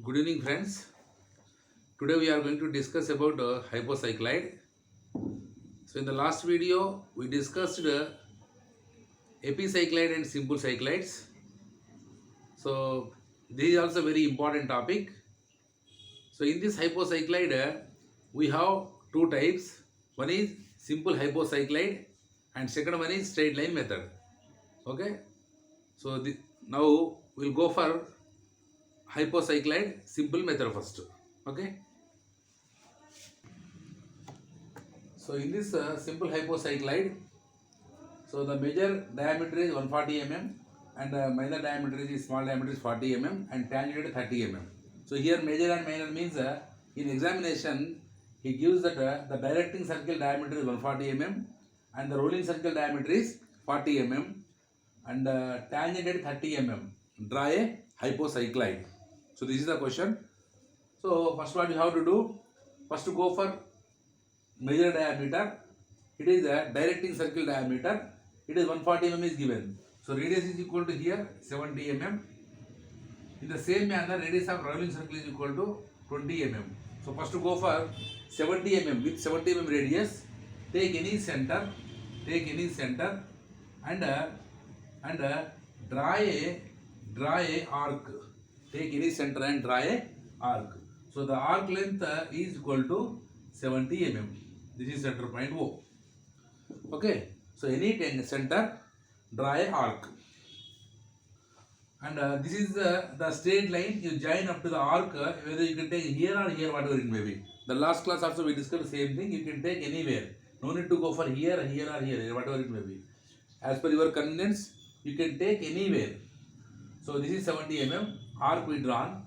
Good evening, friends. Today we are going to discuss about hypocycloid. So in the last video we discussed epicycloid and simple cycloids. So this is also very important topic. So in this hypocycloid we have two types. One is simple hypocycloid and second one is straight line method. Okay. So now we'll go for hypocycloid simple method first. Okay. So in this simple hypocycloid, so the major diameter is 140 mm and minor diameter is small diameter is 40 mm and tangent 30 mm. So here major and minor means in examination he gives that the directing circle diameter is 140 mm and the rolling circle diameter is 40 mm and tangent at 30 mm. Draw a hypocycloid. So this is the question. So first what you have to do, first to go for major diameter. It is a directing circle diameter. It is 140 mm is given. So radius is equal to here 70 mm. In the same manner, radius of rolling circle is equal to 20 mm. So first to go for 70 mm with 70 mm radius. Take any center and draw a arc. Take any center and draw a arc. So the arc length is equal to 70 mm. This is center point O. Okay. So any center, draw a arc. And this is the straight line you join up to the arc, whether you can take here or here, whatever it may be. The last class also we discussed the same thing. You can take anywhere. No need to go for here or here, whatever it may be. As per your convenience, you can take anywhere. So this is 70 mm arc we drawn,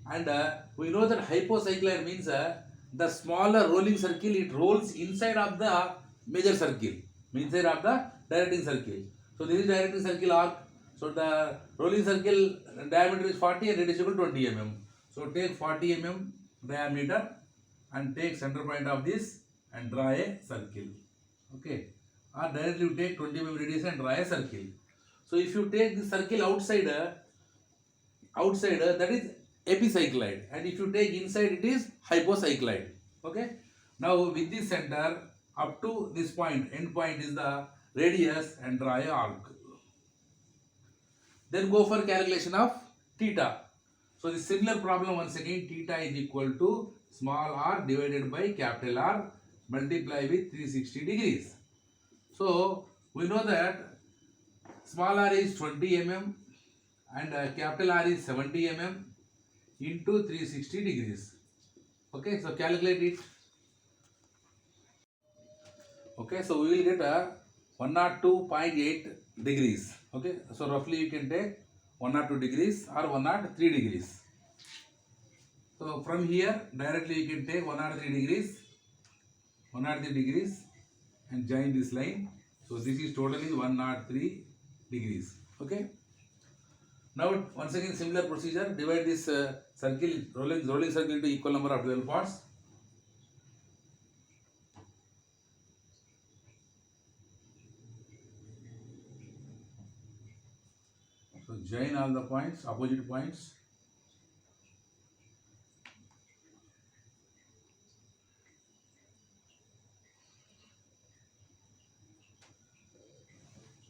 and we know that hypocycloid means the smaller rolling circle it rolls inside of the major circle, inside of the directing circle. So this is directing circle arc. So the rolling circle diameter is 40 and radius is equal to 20 mm. So take 40 mm diameter and take center point of this and draw a circle. Okay. Or directly you take 20 mm radius and draw a circle. So if you take the circle outside, that is epicycloid, and if you take inside it is hypocycloid. Okay. Now with this center up to this point, end point is the radius and draw a arc. Then go for calculation of theta. So the similar problem once again, theta is equal to small r divided by capital R multiply with 360 degrees. So we know that small r is 20 mm and capital R is 70 mm into 360 degrees. Okay, so calculate it. Okay, so we will get a 102.8 degrees. Okay, so roughly you can take 102 degrees or 103 degrees. So from here directly you can take 103 degrees and join this line. So this is totally 103 degrees. Okay. Now once again similar procedure, divide this circle, rolling circle into equal number of 12 parts. So join all the points, opposite points.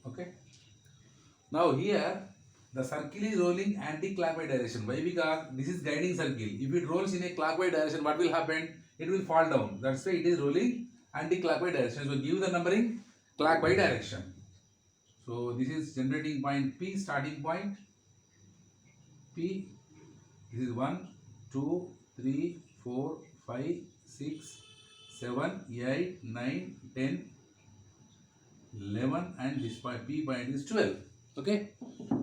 Okay. Now here the circle is rolling anti-clockwise direction. Why? Because this is guiding circle. If it rolls in a clockwise direction, what will happen? It will fall down. That's why it is rolling anti-clockwise direction. So give the numbering clockwise direction. So this is generating point P, starting point P. This is 1, 2, 3, 4, 5, 6, 7, 8, 9, 10, 11 and this point P point is 12. Okay.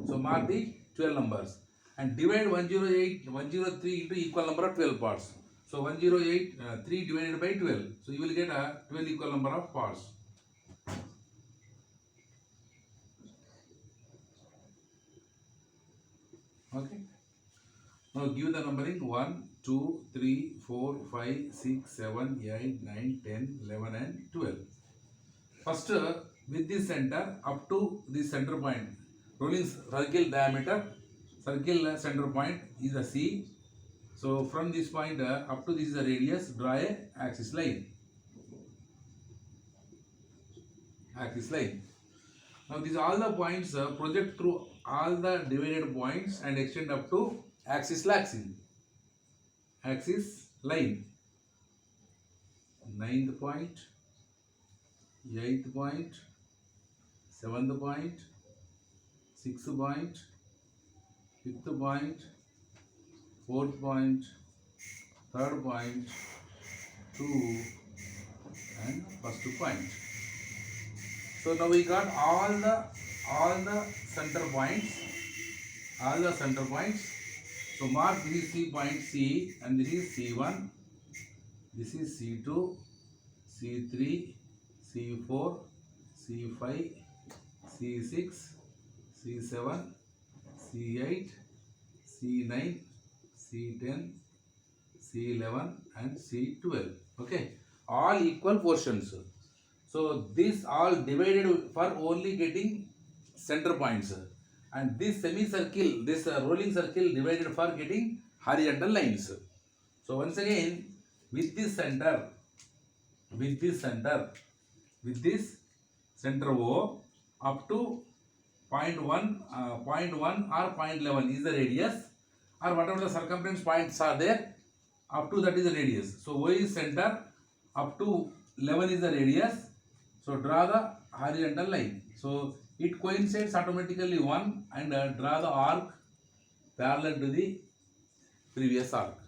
So mark the 12 numbers and divide 103 into equal number of 12 parts. So 3 divided by 12. So you will get a 12 equal number of parts. Okay. Now give the numbering 1, 2, 3, 4, 5, 6, 7, 8, 9, 10, 11 and 12. First with this center up to this center point, rolling circle diameter, circle center point is a C. So from this point up to this is the radius, draw a axis line. Axis line. Now these all the points project through all the divided points and extend up to axis line. Axis line. 9th point, 8th point, 7th point, 6th point, 5th point, 4th point, 3rd point, 2 and first point. So now we got all the center points, So mark this is C point C and this is C1, this is C2, C3, C4, C5, C6, C7, C8, C9, C10, C11 and C12. Okay, all equal portions. So this all divided for only getting center points, and this semicircle, this rolling circle divided for getting horizontal lines. So once again, with this center O up to point 1 or point 11 is the radius, or whatever the circumference points are there, up to that is the radius. So O is center, up to 11 is the radius. So draw the horizontal line. So it coincides automatically 1 and draw the arc parallel to the previous arc.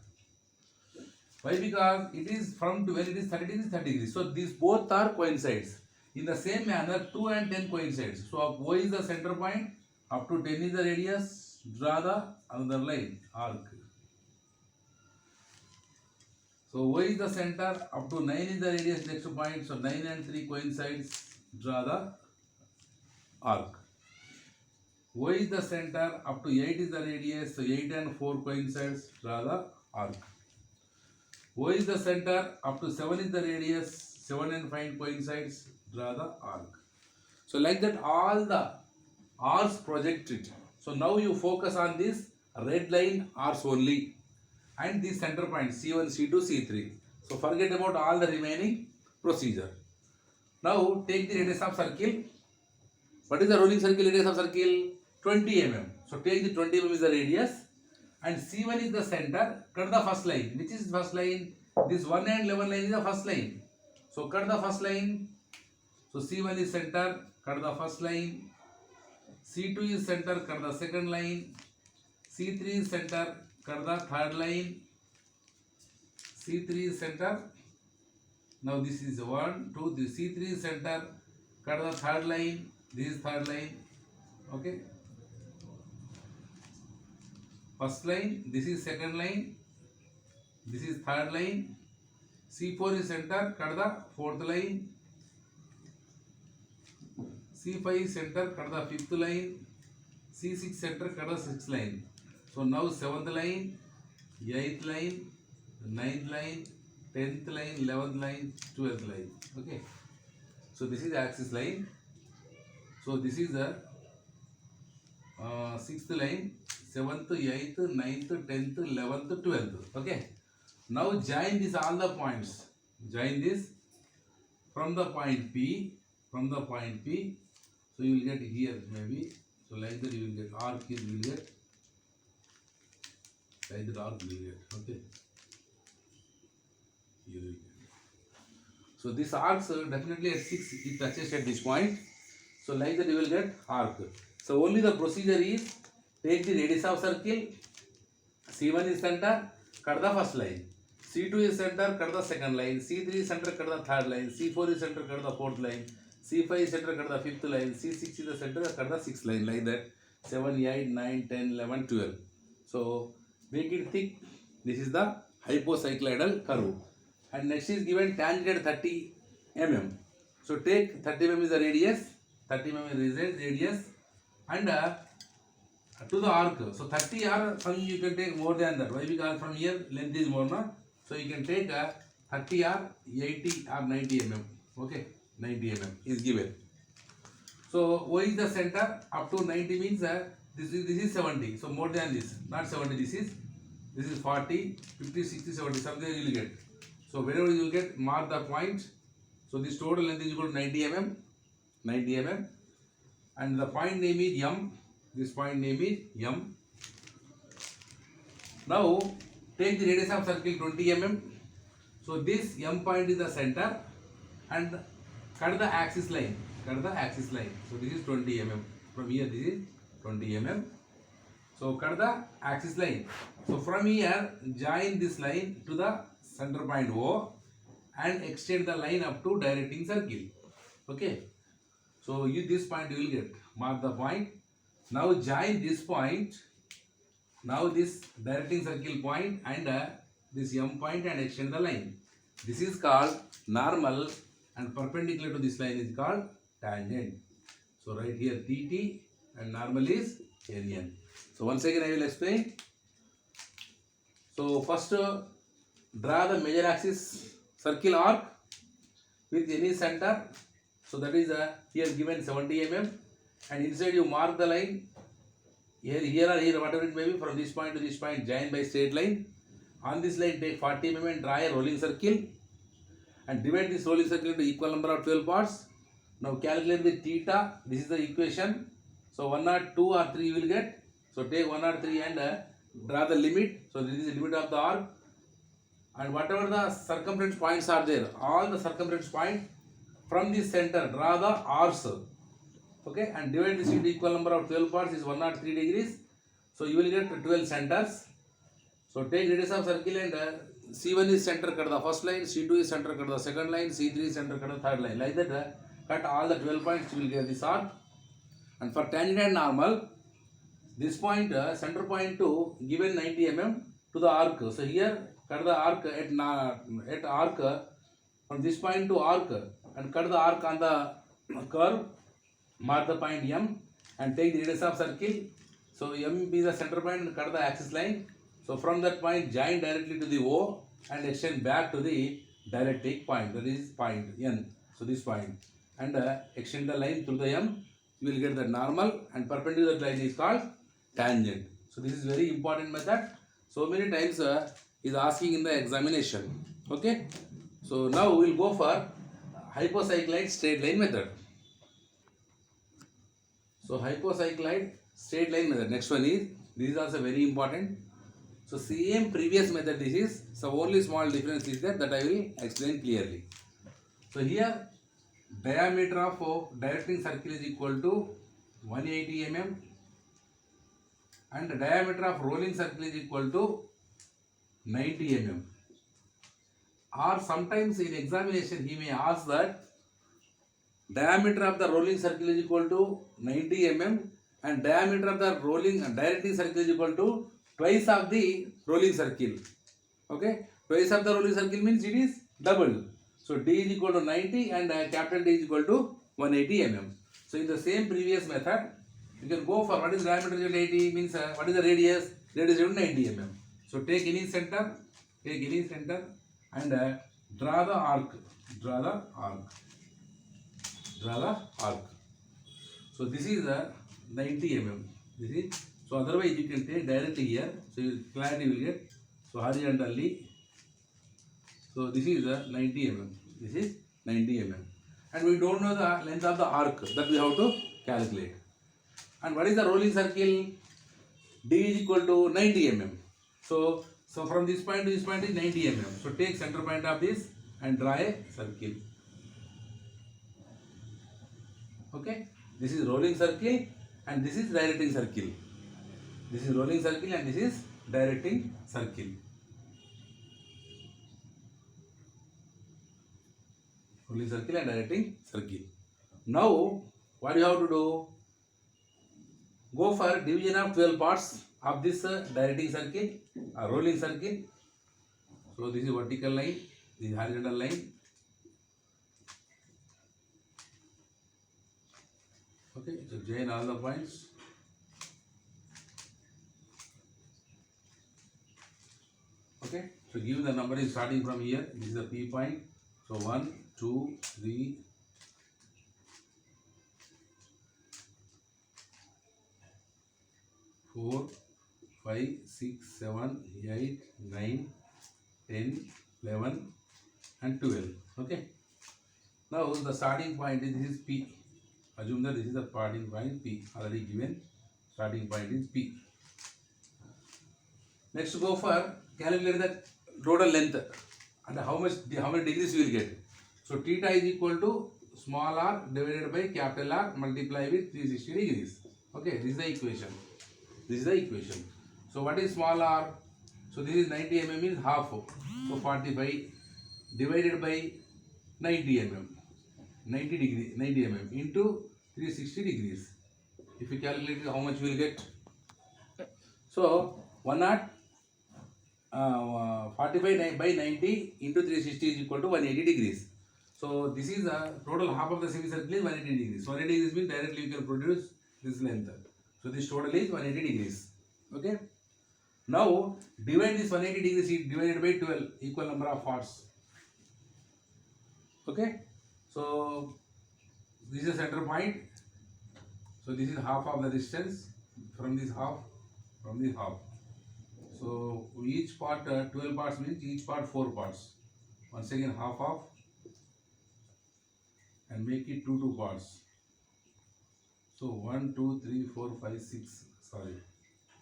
Why? Because it is from when it is 30 degrees, 30 degrees. So these both are coincides. In the same manner, 2 and 10 coincides. So O is the center point, up to 10 is the radius, draw the another line, arc. So O is the center, up to 9 is the radius next point. So 9 and 3 coincides, draw the arc. O is the center, up to 8 is the radius. So 8 and 4 coincides, draw the arc. O is the center, up to 7 is the radius. 7 and 5 coincides, draw the arc. So like that all the arcs projected. So now you focus on this red line arcs only, and the center point C1, C2, C3. So forget about all the remaining procedure. Now take the radius of circle. What is the rolling circle radius of circle? 20 mm. So take the 20 mm is the radius, and C1 is the center. Cut the first line. Which is first line? This 1 and 11 line is the first line. So cut the first line. So C1 is center. Cut the first line. C2 is center. Cut the second line. C3 is center. Cut the third line. C3 is center. Now this is 1, 2. This C3 is center. Cut the third line. This is third line. Okay. First line. This is second line. This is third line. C4 is center. Cut the fourth line. C5 is center. Cut the fifth line. C6 center. Cut the sixth line. So now 7th line, 8th line, 9th line, 10th line, 11th line, 12th line. Okay. So this is axis line. So this is the 6th line, 7th, 8th, 9th, 10th, 11th, 12th. Okay. Now join this all the points. Join this from the point P. So you will get here maybe. So like that you will get arc is you will get. Like that arc will get. Okay. Here we get. So this arc definitely at 6 it touches at this point. So like that you will get arc. So only the procedure is take the radius of circle. C1 is center, cut the first line. C2 is center, cut the second line. C3 is center, cut the third line. C4 is center, cut the fourth line. C5 is center, cut the fifth line. C6 is the center, cut the sixth line. Like that. 7, 8, 9, 10, 11, 12. So make it thick. This is the hypocycloidal curve. And next is given tangent at 30 mm. So take 30 mm is the radius. 30 mm is the radius. And to the arc. So 30 or some you can take more than that. Why? Because from here length is more, no? So you can take 30 or 80 or 90 mm. Okay, 90 mm is given. So O is the center. Up to 90 means this is 70. So more than this, not 70. This is This is 40, 50, 60, 70, something you will get. So whenever you will get, mark the point. So this total length is equal to 90 mm, 90 mm, and the point name is M. This point name is M. Now take the radius of circle 20 mm. So this M point is the center, and cut the axis line. Cut the axis line. So this is 20 mm. From here this is 20 mm. So cut the axis line. So from here join this line to the center point O and extend the line up to directing circle. Okay. So this point you will get. Mark the point. Now join this point. Now this directing circle point and this M point and extend the line. This is called normal, and perpendicular to this line is called tangent. So right here TT and normal is NN. So once again I will explain. So first draw the major axis circle arc with any center. So that is here given 70 mm, and inside you mark the line. Here or here, whatever it may be, from this point to this point, join by straight line. On this line, take 40 mm and draw a rolling circle, and divide this rolling circle into equal number of 12 parts. Now calculate the theta. This is the equation. So 1 or 2 or 3 you will get. So take 1 or 3 and draw the limit. So this is the limit of the arc. And whatever the circumference points are there, all the circumference points from this center, draw the arcs. Okay, and divide this into equal number of 12 parts is 103 degrees. So you will get 12 centers. So take radius of circle and C1 is center cut the first line, C2 is center cut the second line, C3 is center cut the third line. Like that, cut all the 12 points, you will get this arc. And for tangent and normal, this point, center point to given 90 mm to the arc. So here cut the arc at arc from this point to arc, and cut the arc on the curve. Mark the point M and take the radius of circle. So M is the center point and cut the axis line. So from that point join directly to the O and extend back to the directing point. That is point N. So this point, and extend the line through the M. You will get the normal, and perpendicular line is called tangent. So this is very important method. So many times is asking in the examination. Okay. So now we will go for hypocycloid straight line method. So hypocycloid straight line method. Next one is, this is also very important. So same previous method this is. So only small difference is that I will explain clearly. So here diameter of directing circle is equal to 180 mm, and the diameter of rolling circle is equal to 90 mm. Or sometimes in examination he may ask that diameter of the rolling circle is equal to 90 mm and diameter of the directing circle is equal to twice of the rolling circle. Okay, twice of the rolling circle means it is double. So D is equal to 90 and capital D is equal to 180 mm. So in the same previous method, you can go for what is diameter is 80 means what is the radius? Radius is 90 mm. So take any center and draw the arc. Draw the arc. So this is the 90 mm. This is, so otherwise you can take directly here. So you clarity will get. So horizontally. So this is the 90 mm. This is 90 mm. And we don't know the length of the arc, that we have to calculate. And what is the rolling circle? D is equal to 90 mm. So from this point to this point is 90 mm. So take center point of this and draw a circle. Okay, this is rolling circle and this is directing circle. This is rolling circle and this is directing circle. Rolling circle and directing circle. Now, what you have to do? Go for division of 12 parts of this directing circle, rolling circle. So this is vertical line, this is horizontal line. Okay, so join all the points. Okay, so give the number is starting from here. This is the P point. So 1, 2, 3, 4, 5, 6, 7, 8, 9, 10, 11 and 12. Okay. Now the starting point is this is P. Assume that this is the starting point P. Already given. Starting point is P. Next go for calculate the total length and how many degrees you will get. So theta is equal to small r divided by capital R multiply with 360 degrees. Okay, this is the equation. This is the equation. So what is small r? So this is 90 mm is half. So 45 divided by 90 mm. 90 mm into 360 degrees. If you calculate how much you will get. So 45 by 90 into 360 is equal to 180 degrees. So this is the total half of the semicircle is 180 degrees. 180 degrees means directly you can produce this length. So this total is 180 degrees. Okay. Now divide this 180 degrees divided by 12 equal number of parts. Okay. So this is center point. So this is half of the distance from this half. So each part 12 parts means each part 4 parts. Once again half of and make it 2 parts. So 1, 2, 3, 4, 5, 6. Sorry,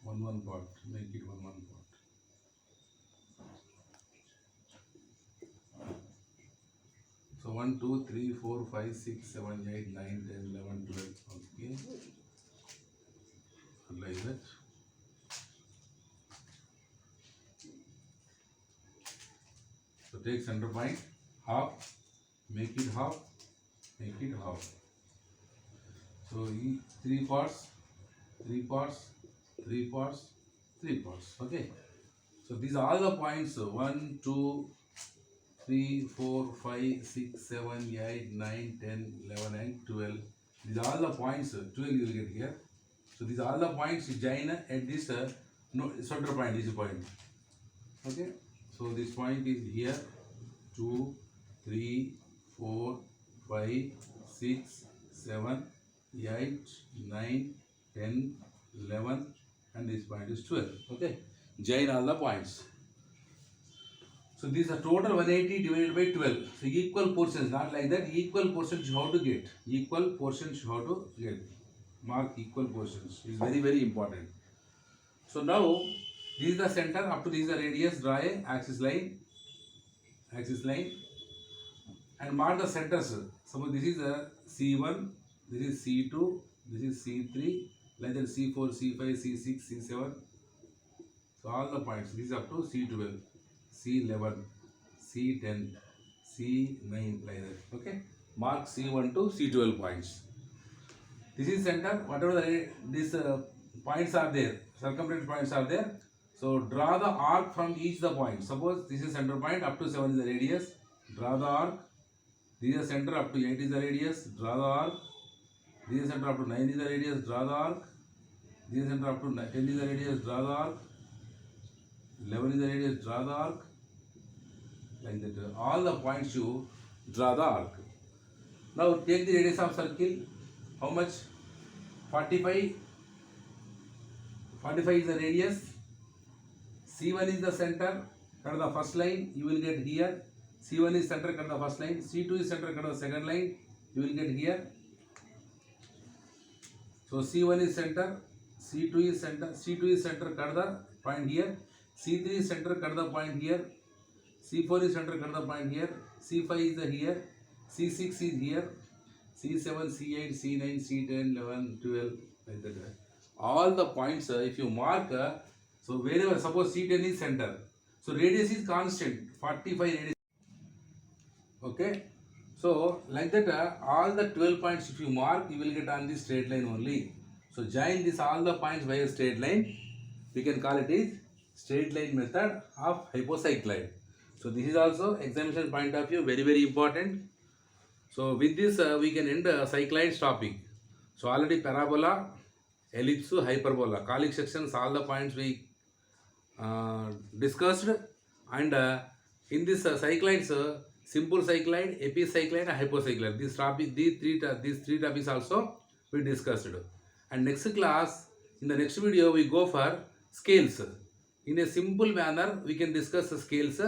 1 part. Make it 1 part. So 1, 2, 3, 4, 5, 6, 7, 8, 9, 10, 11, 12. Okay. Like that. So take center point, half, make it half. So 3 parts. Okay. So these are all the points 1, 2, 3, 4, 5, 6, 7, 8, 9, 10, 11 and 12. These are all the points. 12 you will get here. So these are all the points join at this center point. This point. Okay. So this point is here. 2, 3, 4, 5, 6, 7, 8, 9, 10, 11 and this point is 12. Okay. Join all the points. So these are total 180 divided by 12. So equal portions, not like that. Equal portions how to get. Mark equal portions. Is very, very important. So now this is the center. Up to this is the radius. Draw a axis line. And mark the centers. Suppose this is a C1, this is C2, this is C3, like that C4, C5, C6, C7. So all the points. This is up to C12, C11, C10, C9, like that. Okay. Mark C1 to C12 points. This is center. Whatever these points are there, circumference points are there. So draw the arc from each the point. Suppose this is center point, up to 7 is the radius. Draw the arc. This is the center, up to 8 is the radius. Draw the arc. This is center, up to 9 is the radius. Draw the arc. This is center, up to 10 is the radius. Draw the arc. 11 is the radius. Draw the arc. Like that. All the points you draw the arc. Now take the radius of circle. How much? 45. 45 is the radius. C1 is the center. Cut the first line. You will get here. C1 is center. Cut the first line. C2 is center. Cut the second line. You will get here. So C1 is center. C2 is center. C2 is center. Cut the point here. C3 is center. Cut the point here. C4 is center. Cut the point here. C5 is the here. C6 is here. C7, C8, C9, C10, 11, 12, like that. All the points, if you mark, so wherever, suppose C10 is center. So radius is constant, 45 radius. Okay. So like that, all the 12 points if you mark, you will get on this straight line only. So join this all the points by a straight line. We can call it is straight line method of hypocycloid. So this is also examination point of view, very, very important. So with this we can end cycloids topic. So already parabola, ellipse, hyperbola, colic sections, all the points we discussed. And in this cycloids, simple cycloid, epicycloid, and hypocycloid. This topic, these three topics also we discussed. And next class, in the next video, we go for scales. In a simple manner, we can discuss the scales.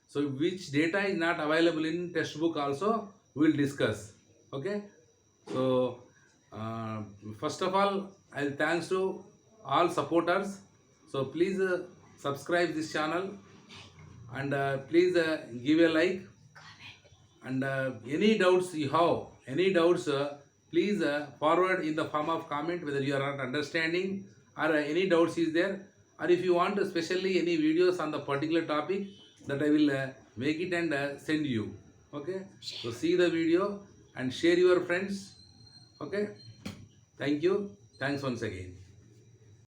So which data is not available in textbook also, we will discuss. Okay. So first of all, I'll thanks to all supporters. So please subscribe this channel, and please give a like, and any doubts you have, any doubts, please forward in the form of comment, whether you are not understanding or any doubts is there, or if you want especially any videos on the particular topic, that I will make it and send you. Okay, so see the video and share your friends. Okay, thank you, thanks once again.